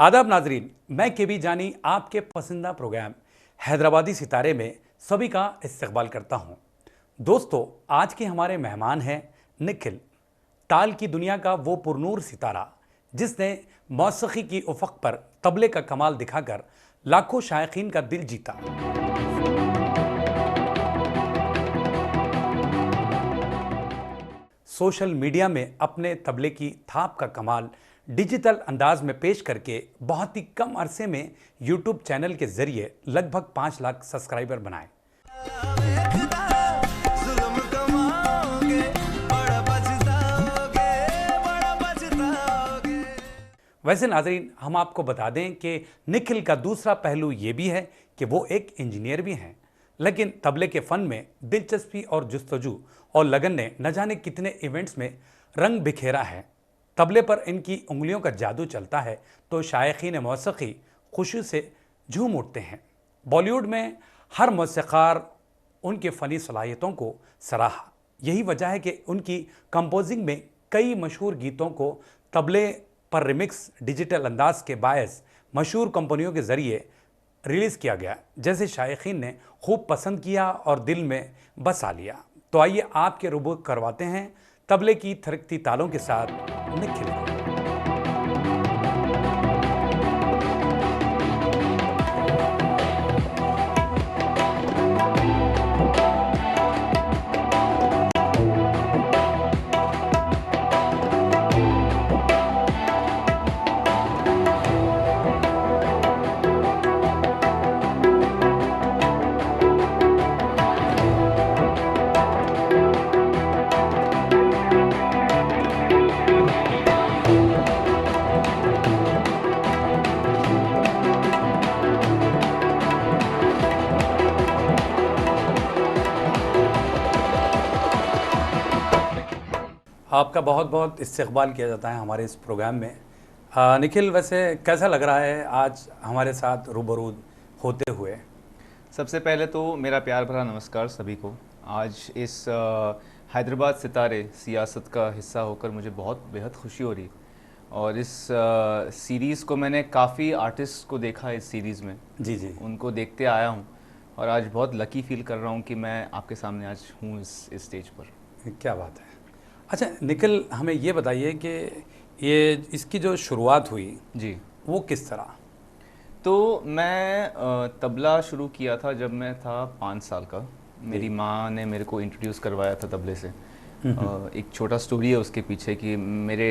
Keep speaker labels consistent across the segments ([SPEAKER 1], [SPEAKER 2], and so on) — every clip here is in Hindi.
[SPEAKER 1] आदाब नाजरीन, मैं केबी जानी आपके पसंदीदा प्रोग्राम हैदराबादी सितारे में सभी का इस्तकबाल करता हूं। दोस्तों, आज के हमारे मेहमान हैं निखिल, ताल की दुनिया का वो पुरनूर सितारा जिसने मौसीकी की उफ़क़ पर तबले का कमाल दिखाकर लाखों शायकीन का दिल जीता। सोशल मीडिया में अपने तबले की थाप का कमाल डिजिटल अंदाज में पेश करके बहुत ही कम अरसे में यूट्यूब चैनल के जरिए लगभग 5 लाख सब्सक्राइबर बनाए। वैसे नाजरीन, हम आपको बता दें कि निखिल का दूसरा पहलू ये भी है कि वो एक इंजीनियर भी हैं, लेकिन तबले के फ़न में दिलचस्पी और जुस्तजू और लगन ने न जाने कितने इवेंट्स में रंग बिखेरा है। तबले पर इनकी उंगलियों का जादू चलता है तो शायकीन मौसीकी खुशी से झूम उठते हैं। बॉलीवुड में हर मौसीकार उनके फ़नी सलाहियतों को सराहा। यही वजह है कि उनकी कंपोजिंग में कई मशहूर गीतों को तबले पर रिमिक्स डिजिटल अंदाज के बायस मशहूर कंपनियों के ज़रिए रिलीज़ किया गया, जैसे शायकीन ने खूब पसंद किया और दिल में बसा लिया। तो आइए आपके रूबरू करवाते हैं तबले की थरकती तालों के साथ निखिल को। आपका बहुत बहुत इस्तकबाल किया जाता है हमारे इस प्रोग्राम में। निखिल, वैसे कैसा लग रहा है आज हमारे साथ रूबरू होते हुए?
[SPEAKER 2] सबसे पहले तो मेरा प्यार भरा नमस्कार सभी को। आज इस हैदराबाद सितारे सियासत का हिस्सा होकर मुझे बहुत बेहद खुशी हो रही है। और इस सीरीज़ को मैंने काफ़ी आर्टिस्ट को देखा इस सीरीज़ में।
[SPEAKER 1] जी,
[SPEAKER 2] उनको देखते आया हूँ और आज बहुत लकी फील कर रहा हूँ कि मैं आपके सामने आज हूँ इस स्टेज पर।
[SPEAKER 1] क्या बात है। अच्छा निखिल, हमें ये बताइए कि ये इसकी जो शुरुआत हुई
[SPEAKER 2] जी,
[SPEAKER 1] वो किस तरह?
[SPEAKER 2] तो मैं तबला शुरू किया था जब मैं था 5 साल का। मेरी माँ ने मेरे को इंट्रोड्यूस करवाया था तबले से। एक छोटा स्टोरी है उसके पीछे कि मेरे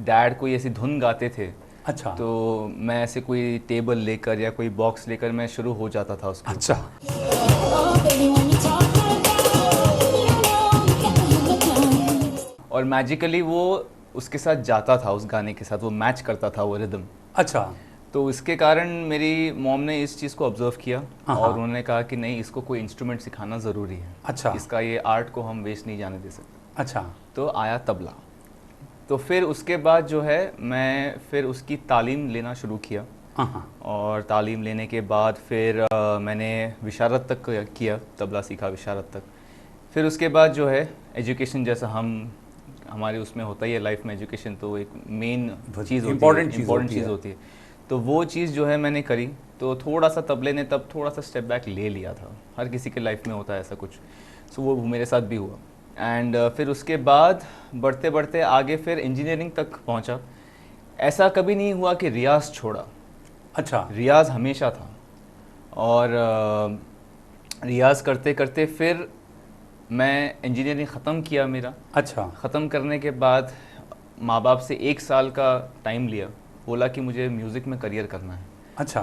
[SPEAKER 2] डैड कोई ऐसी धुन गाते थे।
[SPEAKER 1] अच्छा।
[SPEAKER 2] तो मैं ऐसे कोई टेबल लेकर या कोई बॉक्स लेकर मैं शुरू हो जाता था उसके।
[SPEAKER 1] अच्छा।
[SPEAKER 2] और मैजिकली वो उसके साथ जाता था, उस गाने के साथ वो मैच करता था वो रिदम।
[SPEAKER 1] अच्छा।
[SPEAKER 2] तो इसके कारण मेरी मॉम ने इस चीज़ को ऑब्जर्व किया और उन्होंने कहा कि नहीं, इसको कोई इंस्ट्रूमेंट सिखाना ज़रूरी है।
[SPEAKER 1] अच्छा।
[SPEAKER 2] इसका ये आर्ट को हम वेस्ट नहीं जाने दे सकते।
[SPEAKER 1] अच्छा।
[SPEAKER 2] तो आया तबला। तो फिर उसके बाद जो है मैं फिर उसकी तालीम लेना शुरू किया। और तालीम लेने के बाद फिर मैंने विशारत तक किया, तबला सीखा विशारत तक। फिर उसके बाद जो है एजुकेशन, जैसा हमारे उसमें होता ही है लाइफ में एजुकेशन, तो एक मेन चीज़
[SPEAKER 1] इम्पोर्टेंट
[SPEAKER 2] चीज़ होती है। तो वो चीज़ जो है मैंने करी। तो थोड़ा सा तबले ने तब थोड़ा सा स्टेप बैक ले लिया था। हर किसी के लाइफ में होता है ऐसा कुछ। सो वो मेरे साथ भी हुआ। एंड फिर उसके बाद बढ़ते बढ़ते आगे फिर इंजीनियरिंग तक पहुंचा। ऐसा कभी नहीं हुआ कि रियाज छोड़ा।
[SPEAKER 1] अच्छा।
[SPEAKER 2] रियाज हमेशा था। और रियाज करते करते फिर मैं इंजीनियरिंग ख़त्म किया मेरा।
[SPEAKER 1] अच्छा।
[SPEAKER 2] ख़त्म करने के बाद माँ बाप से 1 साल का टाइम लिया। बोला कि मुझे म्यूज़िक में करियर करना है।
[SPEAKER 1] अच्छा।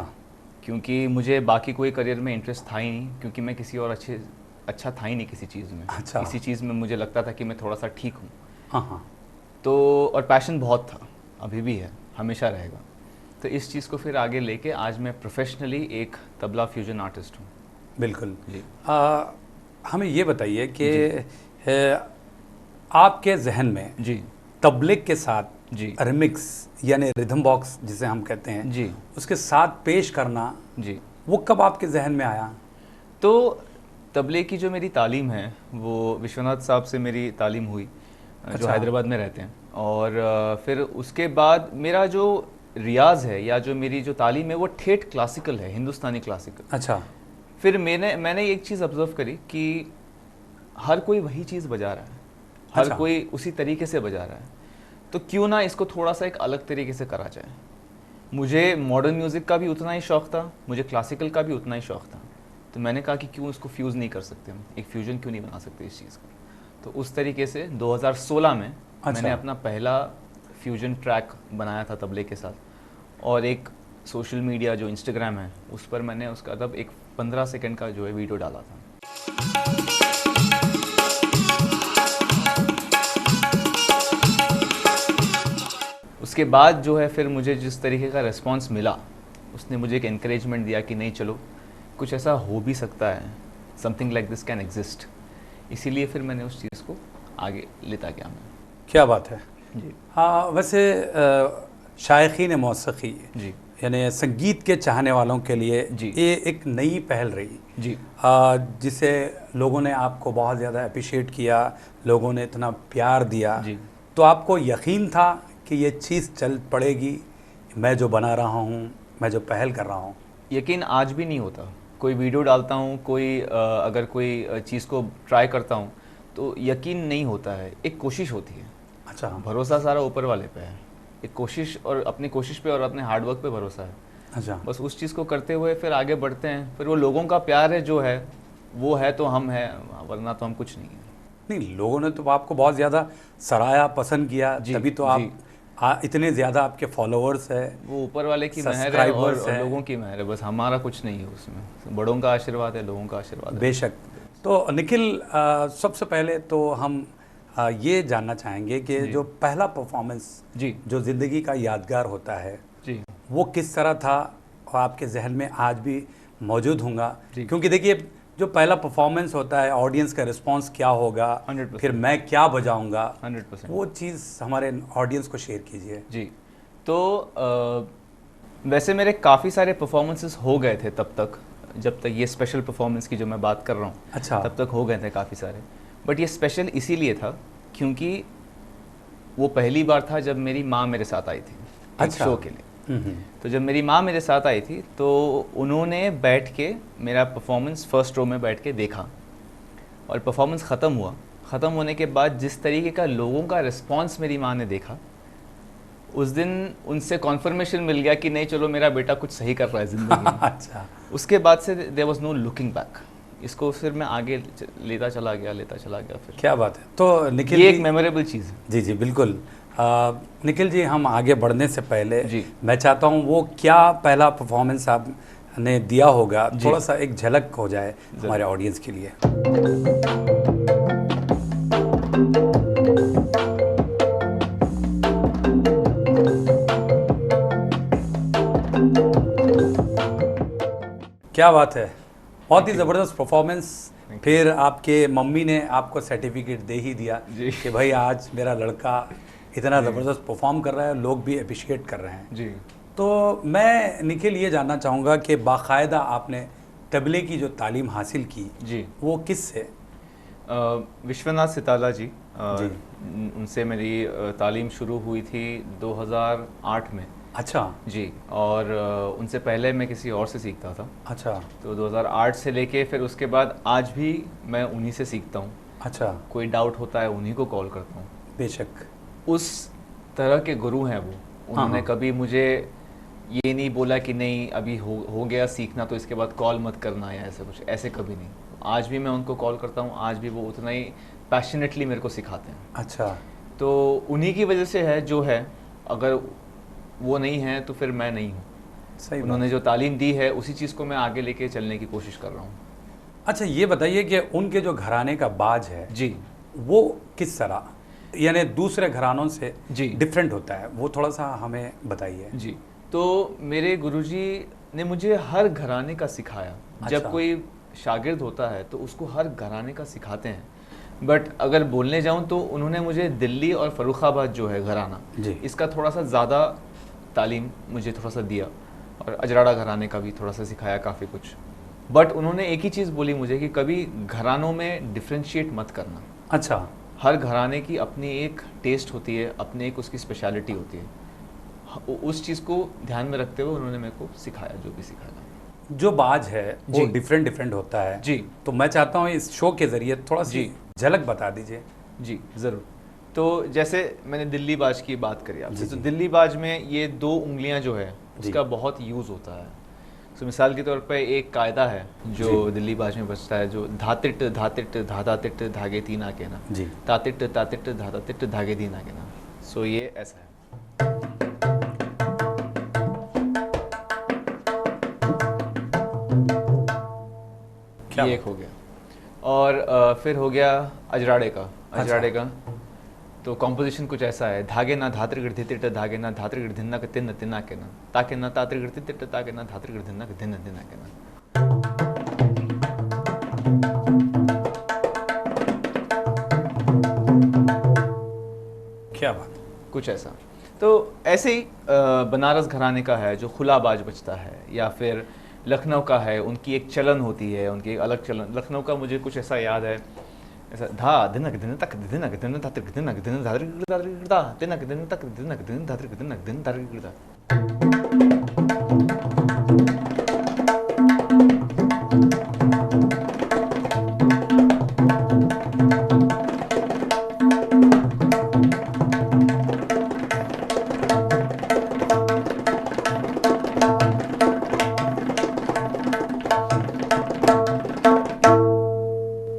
[SPEAKER 2] क्योंकि मुझे बाकी कोई करियर में इंटरेस्ट था ही नहीं, क्योंकि मैं किसी और अच्छा था ही नहीं किसी चीज़ में।
[SPEAKER 1] अच्छा।
[SPEAKER 2] किसी चीज़ में मुझे लगता था कि मैं थोड़ा सा ठीक हूँ।
[SPEAKER 1] हाँ।
[SPEAKER 2] तो और पैशन बहुत था, अभी भी है, हमेशा रहेगा। तो इस चीज़ को फिर आगे लेके आज मैं प्रोफेशनली एक तबला फ्यूजन आर्टिस्ट हूँ।
[SPEAKER 1] बिल्कुल
[SPEAKER 2] जी।
[SPEAKER 1] हमें ये बताइए कि आपके जहन में
[SPEAKER 2] जी
[SPEAKER 1] तबले के साथ
[SPEAKER 2] जी
[SPEAKER 1] रिमिक्स यानी रिदम बॉक्स जिसे हम कहते हैं
[SPEAKER 2] जी
[SPEAKER 1] उसके साथ पेश करना,
[SPEAKER 2] जी
[SPEAKER 1] वो कब आपके जहन में आया?
[SPEAKER 2] तो तबले की जो मेरी तालीम है वो विश्वनाथ साहब से मेरी तालीम हुई, जो
[SPEAKER 1] अच्छा।
[SPEAKER 2] हैदराबाद में रहते हैं। और फिर उसके बाद मेरा जो रियाज है या जो मेरी जो तालीम है वो ठेठ क्लासिकल है, हिंदुस्तानी क्लासिकल।
[SPEAKER 1] अच्छा।
[SPEAKER 2] फिर मैंने एक चीज़ ऑब्जर्व करी कि हर कोई वही चीज़ बजा रहा है, हर
[SPEAKER 1] अच्छा।
[SPEAKER 2] कोई उसी तरीके से बजा रहा है, तो क्यों ना इसको थोड़ा सा एक अलग तरीके से करा जाए। मुझे मॉडर्न म्यूज़िक का भी उतना ही शौक़ था, मुझे क्लासिकल का भी उतना ही शौक़ था, तो मैंने कहा कि क्यों इसको फ्यूज़ नहीं कर सकते हम, एक फ्यूजन क्यों नहीं बना सकते इस चीज़ का। तो उस तरीके से 2016 में मैंने अपना पहला फ्यूजन ट्रैक बनाया था तबले के साथ, और एक सोशल मीडिया जो इंस्टाग्राम है उस पर मैंने उसका तब एक 15 सेकंड का जो है वीडियो डाला था। उसके बाद जो है फिर मुझे जिस तरीके का रिस्पांस मिला, उसने मुझे एक एनकरेजमेंट दिया कि नहीं चलो कुछ ऐसा हो भी सकता है, something like this can exist. इसीलिए फिर मैंने उस चीज़ को आगे लेता गया मैं।
[SPEAKER 1] क्या बात है
[SPEAKER 2] जी।
[SPEAKER 1] हाँ, वैसे शायकीन मौसीकी
[SPEAKER 2] जी
[SPEAKER 1] यानी संगीत के चाहने वालों के लिए
[SPEAKER 2] जी
[SPEAKER 1] ये एक नई पहल रही
[SPEAKER 2] जी,
[SPEAKER 1] जिसे लोगों ने आपको बहुत ज़्यादा अप्रिशिएट किया, लोगों ने इतना प्यार दिया
[SPEAKER 2] जी।
[SPEAKER 1] तो आपको यकीन था कि ये चीज़ चल पड़ेगी, मैं जो बना रहा हूँ, मैं जो पहल कर रहा हूँ?
[SPEAKER 2] यकीन आज भी नहीं होता। कोई वीडियो डालता हूँ, कोई अगर कोई चीज़ को ट्राई करता हूँ तो यकीन नहीं होता है, एक कोशिश होती है।
[SPEAKER 1] अच्छा।
[SPEAKER 2] भरोसा सारा ऊपर वाले पे है, एक कोशिश, और अपनी कोशिश पे और अपने हार्डवर्क पे भरोसा है।
[SPEAKER 1] अच्छा।
[SPEAKER 2] बस उस चीज़ को करते हुए फिर आगे बढ़ते हैं। फिर वो लोगों का प्यार है जो है वो है तो हम हैं, वरना तो हम कुछ नहीं है।
[SPEAKER 1] नहीं, लोगों ने तो आपको बहुत ज़्यादा सराहा, पसंद किया, तभी तो आप इतने ज़्यादा आपके फॉलोअर्स हैं।
[SPEAKER 2] वो ऊपर वाले की मेहर है और लोगों की मेहर है, बस हमारा कुछ नहीं है उसमें। बड़ों का आशीर्वाद है, लोगों का आशीर्वाद है।
[SPEAKER 1] बेशक। तो निखिल, सबसे पहले तो हम ये जानना चाहेंगे कि जो पहला परफॉर्मेंस
[SPEAKER 2] जी
[SPEAKER 1] जो ज़िंदगी का यादगार होता है
[SPEAKER 2] जी,
[SPEAKER 1] वो किस तरह था और आपके जहन में आज भी मौजूद होगा? क्योंकि देखिए, जो पहला परफॉर्मेंस होता है, ऑडियंस का रिस्पांस क्या होगा,
[SPEAKER 2] 100%।
[SPEAKER 1] फिर मैं क्या बजाऊंगा,
[SPEAKER 2] 100%।
[SPEAKER 1] वो चीज़ हमारे ऑडियंस को शेयर कीजिए।
[SPEAKER 2] जी। तो वैसे मेरे काफ़ी सारे परफॉर्मेंसेस हो गए थे तब तक, जब तक ये स्पेशल परफॉर्मेंस की जो मैं बात कर रहा हूँ।
[SPEAKER 1] अच्छा।
[SPEAKER 2] तब तक हो गए थे काफ़ी सारे, बट ये स्पेशल इसीलिए था क्योंकि वो पहली बार था जब मेरी माँ मेरे साथ आई थी एक शो के लिए। तो जब मेरी माँ मेरे साथ आई थी तो उन्होंने बैठ के मेरा परफॉर्मेंस फर्स्ट रो में बैठ के देखा, और परफॉर्मेंस ख़त्म हुआ। ख़त्म होने के बाद जिस तरीके का लोगों का रिस्पांस मेरी माँ ने देखा, उस दिन उनसे कॉन्फर्मेशन मिल गया कि नहीं चलो मेरा बेटा कुछ सही कर रहा है ज़िंदगी में।
[SPEAKER 1] अच्छा।
[SPEAKER 2] उसके बाद से there was no looking back. इसको फिर मैं आगे लेता चला गया फिर।
[SPEAKER 1] क्या बात है। तो निखिल,
[SPEAKER 2] ये एक मेमोरेबल चीज़ है।
[SPEAKER 1] जी जी बिल्कुल। निखिल जी, हम आगे बढ़ने से पहले
[SPEAKER 2] जी, मैं
[SPEAKER 1] मैं चाहता हूँ वो क्या पहला परफॉर्मेंस आपने दिया होगा, थोड़ा सा एक झलक हो जाए हमारे ऑडियंस के लिए। क्या बात है, बहुत ही ज़बरदस्त परफॉर्मेंस। फिर आपके मम्मी ने आपको सर्टिफिकेट दे ही दिया कि भाई आज मेरा लड़का इतना ज़बरदस्त परफॉर्म कर रहा है, लोग भी अप्रिशिएट कर रहे हैं।
[SPEAKER 2] जी।
[SPEAKER 1] तो मैं निखिल ये जानना चाहूँगा कि बाकायदा आपने तबले की जो तालीम हासिल की
[SPEAKER 2] जी,
[SPEAKER 1] वो किस से?
[SPEAKER 2] विश्वनाथ सिताला जी,
[SPEAKER 1] जी।
[SPEAKER 2] उनसे मेरी तालीम शुरू हुई थी 2008 में।
[SPEAKER 1] अच्छा
[SPEAKER 2] जी, और उनसे पहले मैं किसी और से सीखता था।
[SPEAKER 1] अच्छा
[SPEAKER 2] तो 2008 से लेके फिर उसके बाद आज भी मैं उन्हीं से सीखता हूँ।
[SPEAKER 1] अच्छा।
[SPEAKER 2] कोई डाउट होता है उन्हीं को कॉल करता हूँ।
[SPEAKER 1] बेशक।
[SPEAKER 2] उस तरह के गुरु हैं वो। उन्होंने कभी मुझे ये नहीं बोला कि नहीं अभी हो गया सीखना तो इसके बाद कॉल मत करना या ऐसा कुछ, ऐसे कभी नहीं। आज भी मैं उनको कॉल करता हूँ, आज भी वो उतना ही पैशनेटली मेरे को सिखाते हैं।
[SPEAKER 1] अच्छा।
[SPEAKER 2] तो उन्हीं की वजह से है जो है, अगर वो नहीं है तो फिर मैं नहीं हूँ।
[SPEAKER 1] सही।
[SPEAKER 2] उन्होंने जो तालीम दी है उसी चीज़ को मैं आगे लेके चलने की कोशिश कर रहा हूँ।
[SPEAKER 1] अच्छा, ये बताइए कि उनके जो घराने का बाज है
[SPEAKER 2] जी,
[SPEAKER 1] वो किस तरह, यानी दूसरे घरानों से
[SPEAKER 2] जी,
[SPEAKER 1] डिफरेंट होता है, वो थोड़ा सा हमें बताइए।
[SPEAKER 2] जी। तो मेरे गुरुजी ने मुझे हर घराने का सिखाया। जब कोई शागिर्द होता है तो उसको हर घराने का सिखाते हैं, बट अगर बोलने जाऊं तो उन्होंने मुझे दिल्ली और फर्रुखाबाद जो है घराना, इसका थोड़ा सा ज़्यादा तालीम मुझे थोड़ा सा दिया, और अजराड़ा घराने का भी थोड़ा सा सिखाया काफ़ी कुछ। बट उन्होंने एक ही चीज़ बोली मुझे कि कभी घरानों में डिफ्रेंशिएट मत करना।
[SPEAKER 1] अच्छा।
[SPEAKER 2] हर घराने की अपनी एक टेस्ट होती है, अपनी एक उसकी स्पेशलिटी होती है। उस चीज़ को ध्यान में रखते हुए उन्होंने मेरे को सिखाया जो भी सिखाया।
[SPEAKER 1] जो बाज है वो
[SPEAKER 2] जी।
[SPEAKER 1] डिफरेंट डिफरेंट होता है
[SPEAKER 2] जी।
[SPEAKER 1] तो मैं चाहता हूँ इस शो के जरिए थोड़ा सी
[SPEAKER 2] जी।
[SPEAKER 1] झलक बता दीजिए।
[SPEAKER 2] जी ज़रूर। तो जैसे मैंने दिल्ली बाज की बात करी आपसे,
[SPEAKER 1] जी,
[SPEAKER 2] तो
[SPEAKER 1] जी।
[SPEAKER 2] दिल्ली बाज में ये 2 उंगलियां जो है
[SPEAKER 1] जी।
[SPEAKER 2] उसका बहुत यूज़ होता है। तो मिसाल के तौर पे एक कायदा है जो
[SPEAKER 1] जी।
[SPEAKER 2] दिल्ली बाज में बचता है, जो धातिट धातिट धा तिट धागे तीन आके ना,
[SPEAKER 1] जी।
[SPEAKER 2] तातिट तातिट धा तिट धागे तीन आके ना। सो ये ऐसा है।
[SPEAKER 1] क्या
[SPEAKER 2] ये एक हो गया। और फिर हो गया अजराड़े का। अजराड़े का तो कॉम्पोजिशन कुछ ऐसा है, धागे ना धात्र गिरधित धागे ना धात्र गिरधिन्ना के तिन्न तिन्ना के ना, ताके ना तात्र गिरधित ताके ना धात्र गिरधिन्ना के धिन्न तिन्ना के ना।
[SPEAKER 1] क्या बात।
[SPEAKER 2] कुछ ऐसा। तो ऐसे ही बनारस घराने का है जो खुला बाज बजता है, या फिर लखनऊ का है, उनकी एक चलन होती है, उनकी एक अलग चलन। लखनऊ का मुझे कुछ ऐसा याद है, ऐसा धा दिनक दिन तक दिनक दिन धात्र दिनक दिन धात्र गिरदा दिनक दिन तक दिनक दिन धात्र दिनक दिन धात्र गिरदा।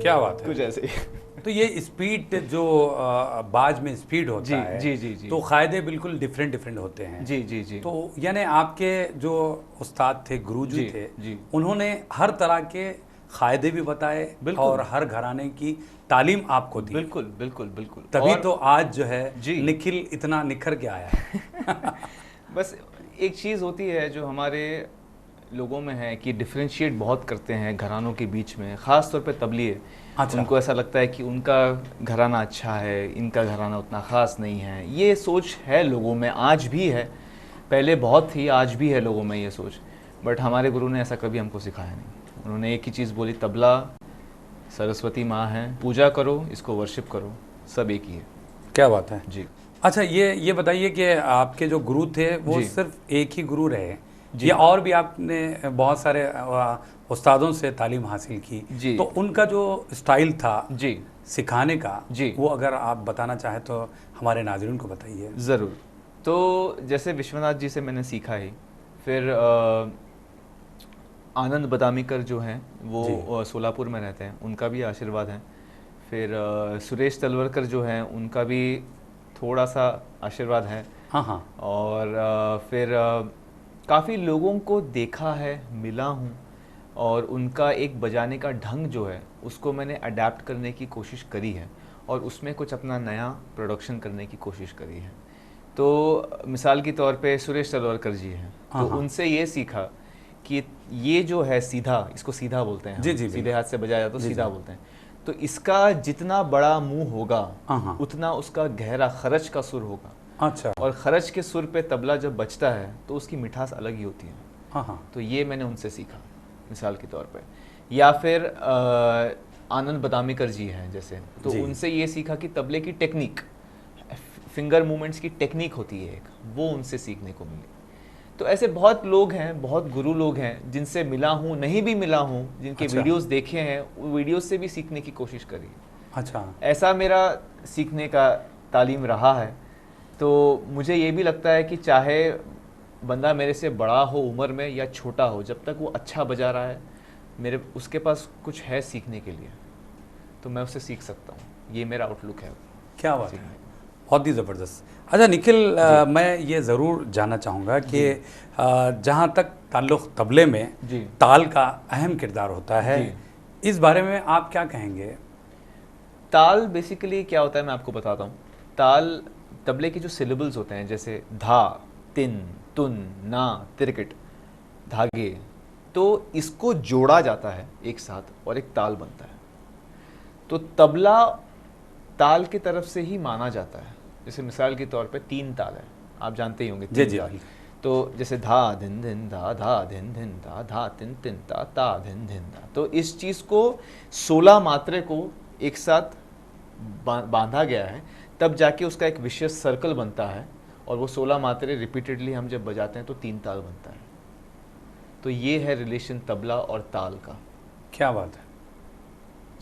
[SPEAKER 1] क्या बात है।
[SPEAKER 2] कुछ ऐसे ही।
[SPEAKER 1] तो ये स्पीड जो बाज में स्पीड होता
[SPEAKER 2] जी,
[SPEAKER 1] है
[SPEAKER 2] जी, जी, जी।
[SPEAKER 1] तो कायदे बिल्कुल डिफरेंट डिफरेंट होते हैं।
[SPEAKER 2] जी जी जी।
[SPEAKER 1] तो यानी आपके जो उस्ताद थे, गुरुजी
[SPEAKER 2] जी,
[SPEAKER 1] थे,
[SPEAKER 2] जी।
[SPEAKER 1] उन्होंने हर तरह के कायदे भी बताए
[SPEAKER 2] बिल्कुल।
[SPEAKER 1] और हर घराने की तालीम आपको दी।
[SPEAKER 2] बिल्कुल बिल्कुल बिल्कुल।
[SPEAKER 1] तभी
[SPEAKER 2] और
[SPEAKER 1] तो आज जो है
[SPEAKER 2] जी।
[SPEAKER 1] निखिल इतना निखर के आया है।
[SPEAKER 2] बस एक चीज़ होती है जो हमारे लोगों में है कि डिफ्रेंशिएट बहुत करते हैं घरानों के बीच में, ख़ास तौर पे तबलीग।
[SPEAKER 1] अच्छा।
[SPEAKER 2] उनको ऐसा लगता है कि उनका घराना अच्छा है, इनका घराना उतना ख़ास नहीं है। ये सोच है लोगों में, आज भी है, पहले बहुत थी, आज भी है लोगों में ये सोच। बट हमारे गुरु ने ऐसा कभी हमको सिखाया नहीं। उन्होंने एक ही चीज़ बोली, तबला सरस्वती माँ है, पूजा करो, इसको वर्शिप करो, सब एक ही है।
[SPEAKER 1] क्या बात है।
[SPEAKER 2] जी।
[SPEAKER 1] अच्छा, ये बताइए कि आपके जो गुरु थे वो
[SPEAKER 2] जी।
[SPEAKER 1] सिर्फ एक ही गुरु रहे
[SPEAKER 2] जी।
[SPEAKER 1] या और भी आपने बहुत सारे उस्तादों से तालीम हासिल की?
[SPEAKER 2] जी।
[SPEAKER 1] तो उनका जो स्टाइल था
[SPEAKER 2] जी
[SPEAKER 1] सिखाने का,
[SPEAKER 2] जी।
[SPEAKER 1] वो अगर आप बताना चाहें तो हमारे नाज़रीन को बताइए।
[SPEAKER 2] ज़रूर। तो जैसे विश्वनाथ जी से मैंने सीखा ही, फिर आनंद बदामीकर जो हैं वो सोलापुर में रहते हैं, उनका भी आशीर्वाद है। फिर सुरेश तलवरकर जो हैं उनका भी थोड़ा सा आशीर्वाद है।
[SPEAKER 1] हाँ हाँ।
[SPEAKER 2] और फिर काफ़ी लोगों को देखा है, मिला हूँ, और उनका एक बजाने का ढंग जो है उसको मैंने अडेप्ट करने की कोशिश करी है और उसमें कुछ अपना नया प्रोडक्शन करने की कोशिश करी है। तो मिसाल के तौर पे सुरेश तलवरकर जी हैं, तो उनसे ये सीखा कि ये जो है सीधा, इसको सीधा बोलते हैं,
[SPEAKER 1] जी जी,
[SPEAKER 2] सीधे हाथ से बजाया तो
[SPEAKER 1] जी
[SPEAKER 2] सीधा
[SPEAKER 1] जी।
[SPEAKER 2] बोलते हैं। तो इसका जितना बड़ा मुंह होगा उतना उसका गहरा खरच का सुर होगा।
[SPEAKER 1] अच्छा।
[SPEAKER 2] और खरच के सुर पे तबला जब बजता है तो उसकी मिठास अलग ही होती है।
[SPEAKER 1] हाँ।
[SPEAKER 2] तो ये मैंने उनसे सीखा मिसाल के तौर पे। या फिर आनंद बदामीकर जी हैं जैसे, तो उनसे ये सीखा कि तबले की टेक्निक, फिंगर मूवमेंट्स की टेक्निक होती है एक, वो उनसे सीखने को मिली। तो ऐसे बहुत लोग हैं, बहुत गुरु लोग हैं जिनसे मिला हूँ, नहीं भी मिला हूँ, जिनके वीडियोस देखे हैं, वो वीडियोस से भी सीखने की कोशिश करी।
[SPEAKER 1] अच्छा।
[SPEAKER 2] ऐसा मेरा सीखने का तालीम रहा है। तो मुझे ये भी लगता है कि चाहे बंदा मेरे से बड़ा हो उम्र में या छोटा हो, जब तक वो अच्छा बजा रहा है, मेरे उसके पास कुछ है सीखने के लिए, तो मैं उससे सीख सकता हूँ। ये मेरा आउटलुक है।
[SPEAKER 1] क्या बात है, बहुत ही ज़बरदस्त। अच्छा निखिल, मैं ये ज़रूर जानना चाहूँगा कि जहाँ तक ताल्लुक़ तबले में ताल का अहम किरदार होता है, इस बारे में आप क्या कहेंगे?
[SPEAKER 2] ताल बेसिकली क्या होता है मैं आपको बताता हूँ। ताल तबले के जो सिलेबल्स होते हैं, जैसे धा, तिन, तुन, ना, तिरकिट, धागे, तो इसको जोड़ा जाता है एक साथ और एक ताल बनता है। तो तबला ताल की तरफ से ही माना जाता है। जैसे मिसाल के तौर पे 3 ताल है, आप जानते ही होंगे 3 ताल। तो जैसे धा धिन धिन धा, धा धिन धिन धा, धा तिन तिन ता, ता धिन धिन धा। तो इस चीज़ को 16 मात्रे को एक साथ बांधा गया है, तब जाके उसका एक विशेष सर्कल बनता है और वो 16 मात्रे रिपीटेडली हम जब बजाते हैं तो 3 ताल बनता है। तो ये है रिलेशन तबला और ताल का।
[SPEAKER 1] क्या बात है।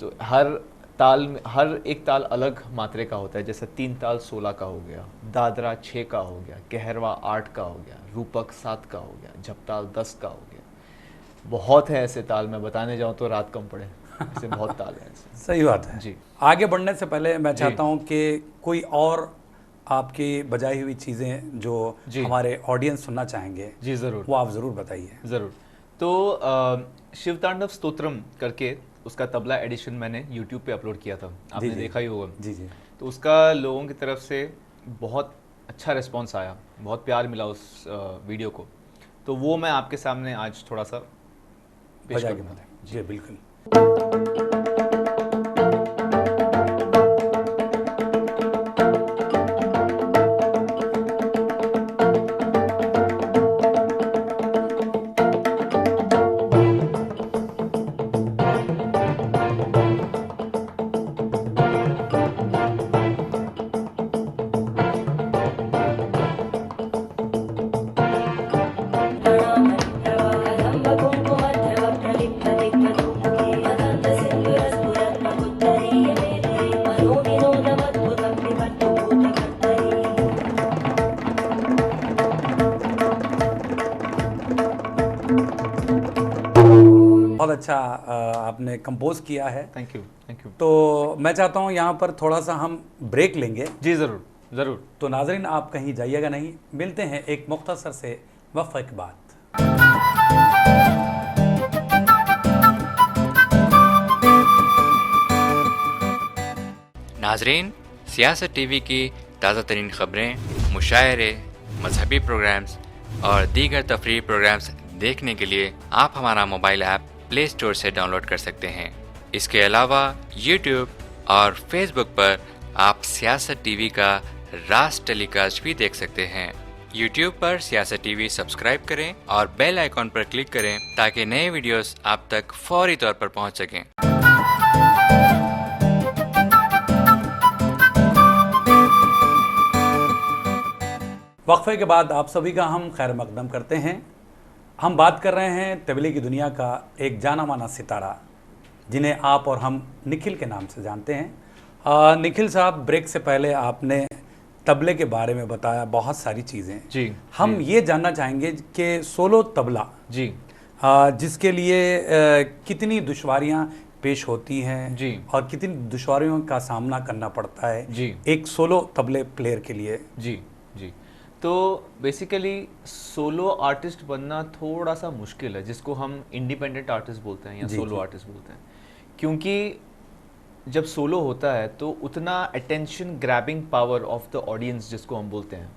[SPEAKER 2] तो हर एक ताल अलग मात्रे का होता है, जैसे 3 ताल 16 का हो गया, दादरा 6 का हो गया, कहरवा 8 का हो गया, रूपक 7 का हो गया, झपताल 10 का हो गया। बहुत है ऐसे ताल, मैं बताने जाऊँ तो रात कम पड़े, ऐसे बहुत ताल है ऐसे।
[SPEAKER 1] सही बात है
[SPEAKER 2] जी।
[SPEAKER 1] आगे बढ़ने से पहले मैं चाहता हूँ कि कोई और आपकी बजाई हुई चीज़ें जो हमारे ऑडियंस सुनना चाहेंगे
[SPEAKER 2] जी ज़रूर,
[SPEAKER 1] वो आप ज़रूर बताइए।
[SPEAKER 2] ज़रूर। तो शिवतांडव स्तोत्रम करके उसका तबला एडिशन मैंने YouTube पे अपलोड किया था, आपने देखा ही होगा।
[SPEAKER 1] जी जी।
[SPEAKER 2] तो उसका लोगों की तरफ से बहुत अच्छा रिस्पांस आया, बहुत प्यार मिला उस वीडियो को। तो वो मैं आपके सामने आज थोड़ा सा पेश करूँगा।
[SPEAKER 1] जी बिल्कुल। बहुत अच्छा आपने कंपोज किया है।
[SPEAKER 2] Thank you, thank you.
[SPEAKER 1] तो मैं चाहता हूँ यहाँ पर थोड़ा सा हम ब्रेक लेंगे।
[SPEAKER 2] जी ज़रूर, ज़रूर।
[SPEAKER 1] तो नाजरीन आप कहीं जाइएगा नहीं, मिलते हैं एक मुख्तसर से वक्फे के बाद।
[SPEAKER 3] नाजरीन, सियासत टीवी की ताज़ा तरीन खबरें, मुशायरे, मजहबी प्रोग्राम्स और दीगर तफरीही प्रोग्राम्स देखने के लिए आप हमारा मोबाइल ऐप प्ले स्टोर से डाउनलोड कर सकते हैं। इसके अलावा यूट्यूब और फेसबुक पर आप सियासत टीवी का राज टेलीकास्ट भी देख सकते हैं। यूट्यूब पर सियासत टीवी सब्सक्राइब करें और बेल आइकॉन पर क्लिक करें ताकि नए वीडियोस आप तक फौरी तौर पर पहुंच सकें।
[SPEAKER 1] वक्फे के बाद आप सभी का हम खैर मकदम करते हैं। हम बात कर रहे हैं तबले की दुनिया का एक जाना माना सितारा जिन्हें आप और हम निखिल के नाम से जानते हैं। निखिल साहब, ब्रेक से पहले आपने तबले के बारे में बताया बहुत सारी चीज़ें।
[SPEAKER 2] जी।
[SPEAKER 1] हम ये जानना चाहेंगे कि सोलो तबला
[SPEAKER 2] जी
[SPEAKER 1] जिसके लिए कितनी दुश्वारियां पेश होती हैं
[SPEAKER 2] जी
[SPEAKER 1] और कितनी दुश्वारियों का सामना करना पड़ता है
[SPEAKER 2] जी
[SPEAKER 1] एक सोलो तबले प्लेयर के लिए।
[SPEAKER 2] जी जी। तो बेसिकली सोलो आर्टिस्ट बनना थोड़ा सा मुश्किल है, जिसको हम इंडिपेंडेंट आर्टिस्ट बोलते हैं या सोलो आर्टिस्ट बोलते हैं, क्योंकि जब सोलो होता है तो उतना attention grabbing power of the audience जिसको हम बोलते हैं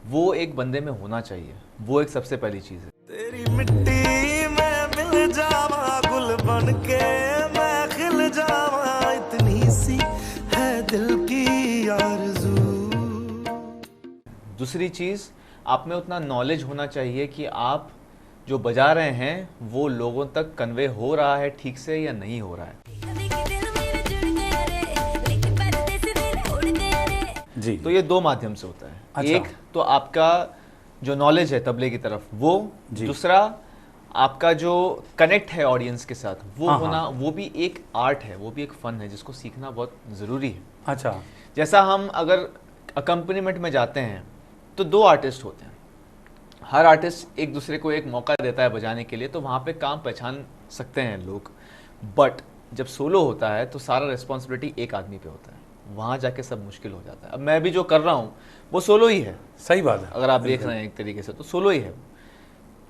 [SPEAKER 2] वो एक बंदे में होना चाहिए। वो एक सबसे पहली चीज़ है।
[SPEAKER 4] तेरी मिट्टी में मिल जावा, गुल बन के मैं खिल जावा, इतनी सी है दिल की आरज़ू।
[SPEAKER 2] दूसरी चीज़, आप में उतना नॉलेज होना चाहिए कि आप जो बजा रहे हैं वो लोगों तक कन्वे हो रहा है ठीक से या नहीं हो रहा है।
[SPEAKER 1] जी।
[SPEAKER 2] तो ये दो माध्यम से होता है।
[SPEAKER 1] अच्छा।
[SPEAKER 2] एक तो आपका जो नॉलेज है तबले की तरफ वो, दूसरा आपका जो कनेक्ट है ऑडियंस के साथ वो होना, वो भी एक आर्ट है, वो भी एक फन है जिसको सीखना बहुत ज़रूरी है।
[SPEAKER 1] अच्छा।
[SPEAKER 2] जैसा हम अगर अकम्पनीमेंट में जाते हैं तो दो आर्टिस्ट होते हैं, हर आर्टिस्ट एक दूसरे को एक मौका देता है बजाने के लिए, तो वहाँ पे काम पहचान सकते हैं लोग। बट जब सोलो होता है तो सारा रिस्पॉन्सिबिलिटी एक आदमी पे होता है, वहाँ जाके सब मुश्किल हो जाता है। अब मैं भी जो कर रहा हूँ वो सोलो ही है।
[SPEAKER 1] सही बात है।
[SPEAKER 2] अगर आप देख रहे हैं एक तरीके से तो सोलो ही है।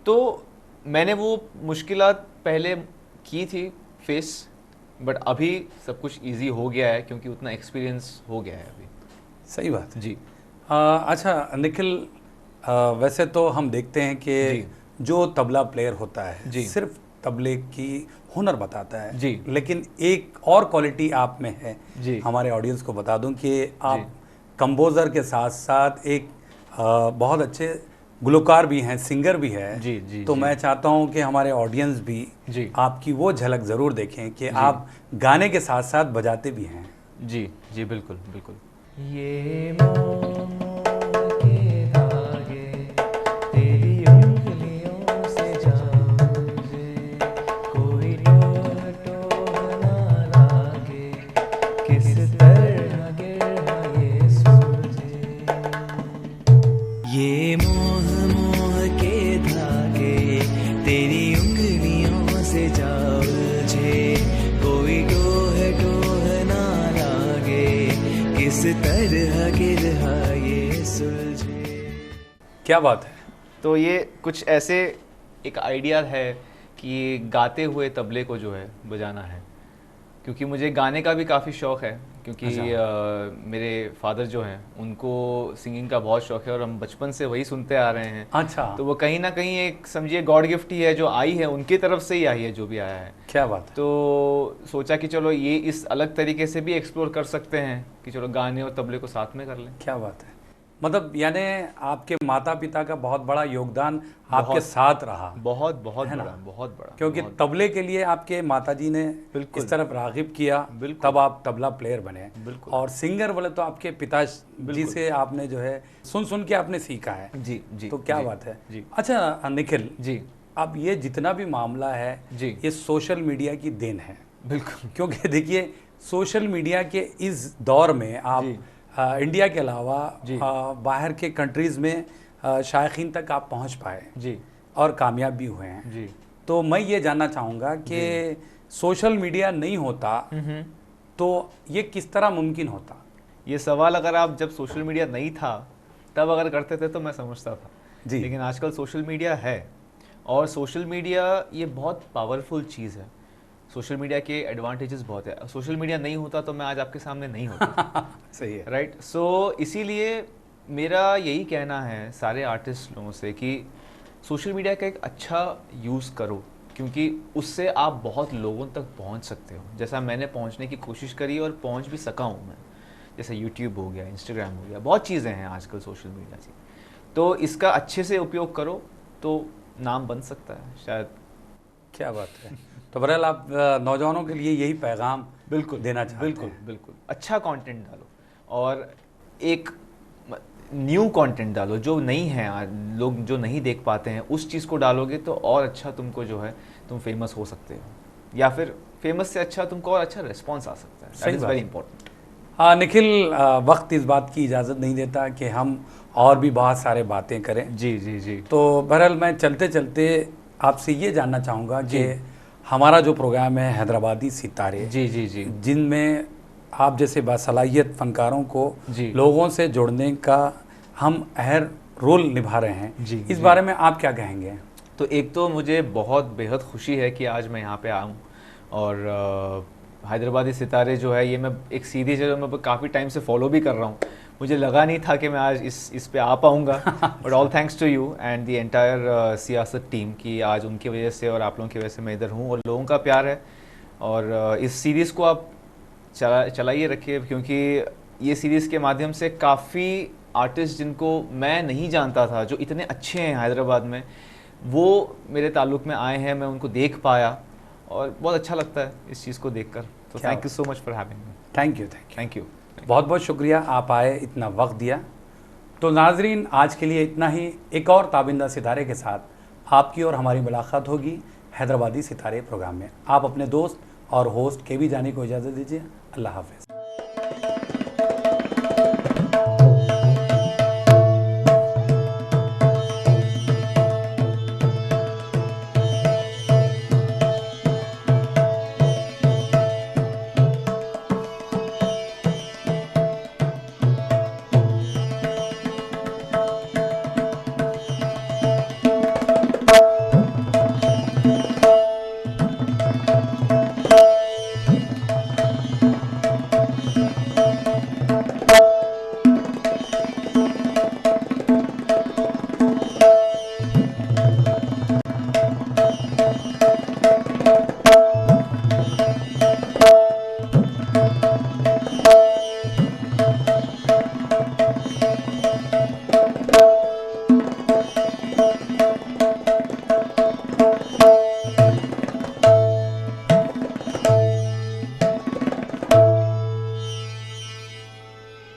[SPEAKER 2] तो मैंने वो मुश्किलात पहले की थी फेस, बट अभी सब कुछ इजी हो गया है क्योंकि उतना एक्सपीरियंस हो गया है अभी।
[SPEAKER 1] सही बात है
[SPEAKER 2] जी।
[SPEAKER 1] अच्छा निखिल, वैसे तो हम देखते हैं कि जो तबला प्लेयर होता है सिर्फ तबले की हुनर बताता है
[SPEAKER 2] जी,
[SPEAKER 1] लेकिन एक और क्वालिटी आप में है
[SPEAKER 2] जी।
[SPEAKER 1] हमारे ऑडियंस को बता दूं कि आप कंपोज़र के साथ साथ एक बहुत अच्छे गुलकार भी हैं, सिंगर भी है।
[SPEAKER 2] जी, जी,
[SPEAKER 1] तो
[SPEAKER 2] जी।
[SPEAKER 1] मैं चाहता हूं कि हमारे ऑडियंस भी
[SPEAKER 2] जी।
[SPEAKER 1] आपकी वो झलक ज़रूर देखें कि आप गाने के साथ साथ बजाते भी हैं।
[SPEAKER 2] जी जी बिल्कुल बिल्कुल।
[SPEAKER 4] ये मोह के
[SPEAKER 5] तेरी उंगलियों से जा उलझे, कोई टोह ना लागे, किस तरह की रहा ये सुलझे।
[SPEAKER 1] क्या बात है।
[SPEAKER 2] तो ये कुछ ऐसे एक आइडिया है कि गाते हुए तबले को जो है बजाना है, क्योंकि मुझे गाने का भी काफ़ी शौक़ है, क्योंकि मेरे फादर जो हैं उनको सिंगिंग का बहुत शौक़ है और हम बचपन से वही सुनते आ रहे हैं।
[SPEAKER 1] अच्छा।
[SPEAKER 2] तो वो कहीं ना कहीं एक समझिए गॉड गिफ्ट ही है जो आई है, उनकी तरफ से ही आई है जो भी आया है।
[SPEAKER 1] क्या बात है।
[SPEAKER 2] तो सोचा कि चलो ये इस अलग तरीके से भी एक्सप्लोर कर सकते हैं कि चलो गाने और तबले को साथ में कर लें।
[SPEAKER 1] क्या बात है। मतलब यानी आपके माता पिता का बहुत बड़ा योगदान आपके साथ रहा।
[SPEAKER 2] बहुत बहुत
[SPEAKER 1] है ना?
[SPEAKER 2] बड़ा, बहुत बड़ा।
[SPEAKER 1] क्योंकि
[SPEAKER 2] बहुत
[SPEAKER 1] तबले के लिए आपके माताजी ने
[SPEAKER 2] बिल्कुल।
[SPEAKER 1] इस तरफ रागिब किया,
[SPEAKER 2] बिल्कुल।
[SPEAKER 1] तब आप तबला प्लेयर बने।
[SPEAKER 2] बिल्कुल।
[SPEAKER 1] और सिंगर बोले तो आपके पिताजी से आपने जो है सुन सुन के आपने सीखा है।
[SPEAKER 2] जी जी।
[SPEAKER 1] तो क्या
[SPEAKER 2] जी,
[SPEAKER 1] बात है।
[SPEAKER 2] जी।
[SPEAKER 1] अच्छा निखिल
[SPEAKER 2] जी
[SPEAKER 1] अब ये जितना भी मामला है
[SPEAKER 2] जी।
[SPEAKER 1] ये सोशल मीडिया की देन है।
[SPEAKER 2] बिल्कुल।
[SPEAKER 1] क्योंकि देखिए सोशल मीडिया के इस दौर में आप इंडिया के अलावा बाहर के कंट्रीज़ में शायकीन तक आप पहुंच पाए
[SPEAKER 2] जी
[SPEAKER 1] और कामयाब भी हुए हैं
[SPEAKER 2] जी।
[SPEAKER 1] तो मैं ये जानना चाहूँगा कि सोशल मीडिया नहीं होता तो ये किस तरह मुमकिन होता।
[SPEAKER 2] ये सवाल अगर आप जब सोशल मीडिया नहीं था तब अगर करते थे तो मैं समझता था
[SPEAKER 1] जी।
[SPEAKER 2] लेकिन आजकल सोशल मीडिया है और सोशल मीडिया ये बहुत पावरफुल चीज़ है। सोशल मीडिया के एडवांटेजेस बहुत है। सोशल मीडिया नहीं होता तो मैं आज आपके सामने नहीं होता।
[SPEAKER 1] सही है।
[SPEAKER 2] राइट। सो इसीलिए मेरा यही कहना है सारे आर्टिस्ट लोगों से कि सोशल मीडिया का एक अच्छा यूज़ करो, क्योंकि उससे आप बहुत लोगों तक पहुंच सकते हो। जैसा मैंने पहुंचने की कोशिश करी और पहुंच भी सका हूं मैं, जैसे यूट्यूब हो गया, इंस्टाग्राम हो गया, बहुत चीज़ें हैं आजकल सोशल मीडिया की। तो इसका अच्छे से उपयोग करो तो नाम बन सकता है शायद।
[SPEAKER 1] क्या बात है। तो बहरहाल आप नौजवानों के लिए यही पैगाम
[SPEAKER 2] बिल्कुल
[SPEAKER 1] देना चाहते हैं।
[SPEAKER 2] बिल्कुल बिल्कुल। अच्छा कंटेंट डालो और एक न्यू कंटेंट डालो जो नहीं है, लोग जो नहीं देख पाते हैं उस चीज़ को डालोगे तो और अच्छा तुमको जो है तुम फेमस हो सकते हो, या फिर फेमस से अच्छा तुमको और अच्छा रिस्पॉन्स आ सकता है। That is very important.
[SPEAKER 1] हाँ निखिल, वक्त इस बात की इजाज़त नहीं देता कि हम और भी बहुत सारे बातें करें।
[SPEAKER 2] जी जी जी।
[SPEAKER 1] तो बहरहाल मैं चलते चलते आपसे ये जानना चाहूँगा कि हमारा जो प्रोग्राम है हैदराबादी सितारे,
[SPEAKER 2] जी जी जी,
[SPEAKER 1] जिनमें आप जैसे बासलाहियत फनकारों को लोगों से जोड़ने का हम अहम रोल निभा रहे हैं,
[SPEAKER 2] जी,
[SPEAKER 1] इस बारे में आप क्या कहेंगे।
[SPEAKER 2] तो एक तो मुझे बहुत बेहद खुशी है कि आज मैं यहाँ पे आऊँ और हैदराबादी सितारे जो है ये मैं एक सीरीज़ है जो मैं काफ़ी टाइम से फॉलो भी कर रहा हूँ। मुझे लगा नहीं था कि मैं आज इस पे आ पाऊँगा, but all thanks to you and the entire Siyasat team की आज उनकी वजह से और आप लोगों की वजह से मैं इधर हूँ और लोगों का प्यार है। और इस सीरीज़ को आप चलाइए रखिए, क्योंकि ये सीरीज़ के माध्यम से काफ़ी आर्टिस्ट जिनको मैं नहीं जानता था जो इतने अच्छे हैं हैदराबाद में, वो मेरे ताल्लुक़ में आए हैं, मैं उनको देख पाया और बहुत अच्छा लगता है इस चीज़ को देखकर। तो thank you so much for having me.
[SPEAKER 1] Thank you.
[SPEAKER 2] Thank you.
[SPEAKER 1] बहुत बहुत शुक्रिया आप आए, इतना वक्त दिया। तो नाजरीन आज के लिए इतना ही। एक और ताबिंदा सितारे के साथ आपकी और हमारी मुलाकात होगी हैदराबादी सितारे प्रोग्राम में। आप अपने दोस्त और होस्ट के भी जाने को इजाज़त दीजिए। अल्लाह हाफ़िज़।